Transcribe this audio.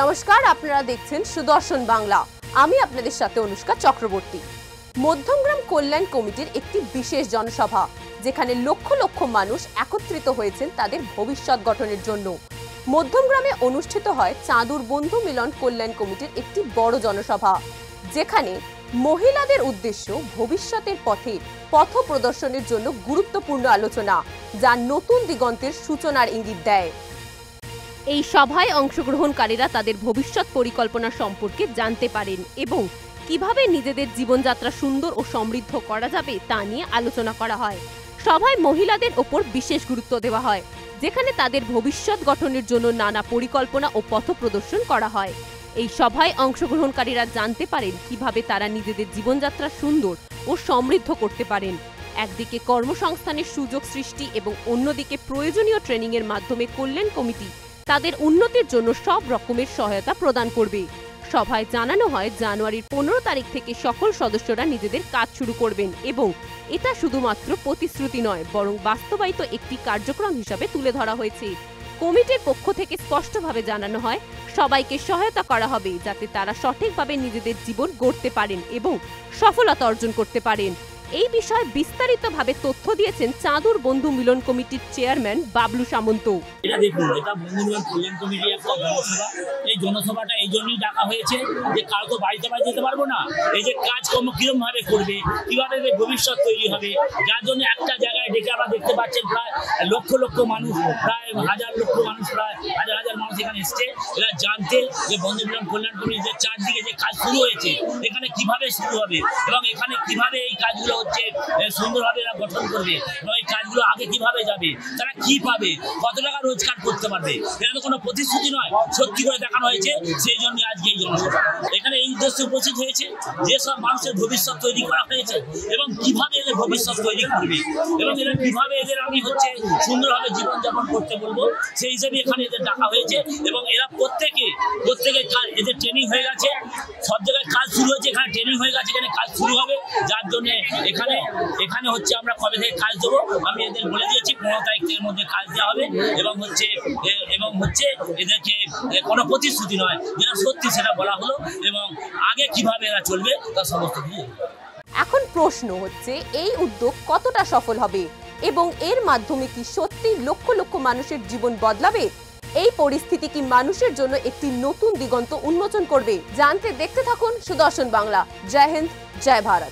নমস্কার, আপনারা দেখছেন সুদর্শন বাংলা। আমি আপনাদের সাথে অনুষ্কা চক্রবর্তী। মধ্যমগ্রাম কল্যাণ কমিটির একটি বিশেষ জনসভা, যেখানে লক্ষ লক্ষ মানুষ একত্রিত হয়েছেন তাদের ভবিষ্যৎ গঠনের জন্য। মধ্যমগ্রামে অনুষ্ঠিত হয় চাঁদুর বন্ধু মিলন কল্যাণ কমিটির একটি বড় জনসভা, যেখানে মহিলাদের উদ্দেশ্য ভবিষ্যতের পথে পথ প্রদর্শনের জন্য গুরুত্বপূর্ণ আলোচনা, যা নতুন দিগন্তের সূচনার ইঙ্গিত দেয়। এই সভায় অংশগ্রহণকারীরা তাদের ভবিষ্যৎ পরিকল্পনা সম্পর্কে জানতে পারেন এবং কিভাবে নিজেদের জীবনযাত্রা সুন্দর ও সমৃদ্ধ করা যাবে তা নিয়ে আলোচনা করা হয়। সভায় মহিলাদের ওপর বিশেষ গুরুত্ব দেওয়া হয়, যেখানে তাদের ভবিষ্যৎ গঠনের জন্য নানা পরিকল্পনা ও পথ প্রদর্শন করা হয়। এই সভায় অংশগ্রহণকারীরা জানতে পারেন কিভাবে তারা নিজেদের জীবনযাত্রা সুন্দর ও সমৃদ্ধ করতে পারেন। একদিকে কর্মসংস্থানের সুযোগ সৃষ্টি এবং অন্যদিকে প্রয়োজনীয় ট্রেনিংয়ের মাধ্যমে কল্যাণ কমিটি তাদের উন্নতির জন্য সব রকমের সহায়তা প্রদান করবে। সভায় জানানো হয়, জানুয়ারির 15 তারিখ থেকে সকল সদস্যরা নিজেদের কাজ শুরু করবেন এবং এটা শুধুমাত্র প্রতিশ্রুতি নয়, বরং বাস্তবায়িত একটি কার্যক্রম হিসাবে তুলে ধরা হয়েছে। কমিটির পক্ষ থেকে স্পষ্টভাবে জানানো হয়, সবাইকে সহায়তা করা হবে যাতে তারা সঠিকভাবে নিজেদের জীবন গড়তে পারেন এবং সফলতা অর্জন করতে পারেন। এই বিষয়ে বিস্তারিতভাবে তথ্য দিয়েছেন চাঁদুর বন্ধু মিলন কমিটির চেয়ারম্যান বাবলু সামন্ত। এটা দেখুন, এটা বন্ধু মিলন কল্যাণ কমিটির একটা জনসভা। এই জনসভাটা এই জন্যই ডাকা হয়েছে যে কাল তো বাড়িতে যেতে পারবো না, এই যে কাজকর্ম কিরম ভাবে করবে, কিভাবে ভবিষ্যৎ তৈরি হবে, যার জন্য একটা জায়গায় ডেকে আমরা দেখতে পাচ্ছেন প্রায় লক্ষ লক্ষ মানুষ, প্রায় হাজার লক্ষ মানুষ, প্রায় হাজার হাজার মানুষ এখানে এসছে। এরা জানতে যে বন্ধু মিলন কল্যাণ কমিটির যে চারদিকে যে কাজ শুরু হয়েছে, এখানে কিভাবে শুরু হবে এবং এখানে কিভাবে এই কাজগুলো হচ্ছে সুন্দরভাবে এরা গঠন করবে এবং এই কাজগুলো আগে কিভাবে যাবে, তারা কি পাবে, কত টাকা রোজগার করতে পারবে, এটা তো কোনো প্রতিশ্রুতি নয়, সত্যি করে দেখানো হয়েছে। সেই জন্য আজকে এই জনসভা এখানে এই উদ্দেশ্যে উপস্থিত হয়েছে যে সব মানুষের ভবিষ্যৎ তৈরি করা হয়েছে এবং কিভাবে এদের ভবিষ্যৎ তৈরি করবে এবং এরা কিভাবে এদের আমি হচ্ছে সুন্দরভাবে জীবনযাপন করতে বলবো, সেই হিসেবে এখানে এদের ডাকা হয়েছে। এবং এরা প্রত্যেকে এদের ট্রেনিং হয়ে গেছে, সব জায়গায় কাজ শুরু হয়েছে, এখানে ট্রেনিং হয়ে গেছে, এখানে কাজ শুরু হবে। যার জন্য এখানে হচ্ছে আমরা কবে থেকে কাজ দেবো আমি এদের বলে দিয়েছি, 15 তারিখের মধ্যে কাজ দেওয়া হবে এবং হচ্ছে এদেরকে কোনো প্রতিশ্রুতি নয়, যেটা সত্যি সেটা বলা হলো এবং আগে কিভাবে এরা চলবে তার সমস্ত কিছু। এখন প্রশ্ন হচ্ছে, এই উদ্যোগ কতটা সফল হবে এবং এর মাধ্যমে কি সত্যি লক্ষ লক্ষ মানুষের জীবন বদলাবে? এই পরিস্থিতি কি মানুষের জন্য একটি নতুন দিগন্ত উন্মোচন করবে? জানতে দেখতে থাকুন সুদর্শন বাংলা। জয় হিন্দ, জয় ভারত।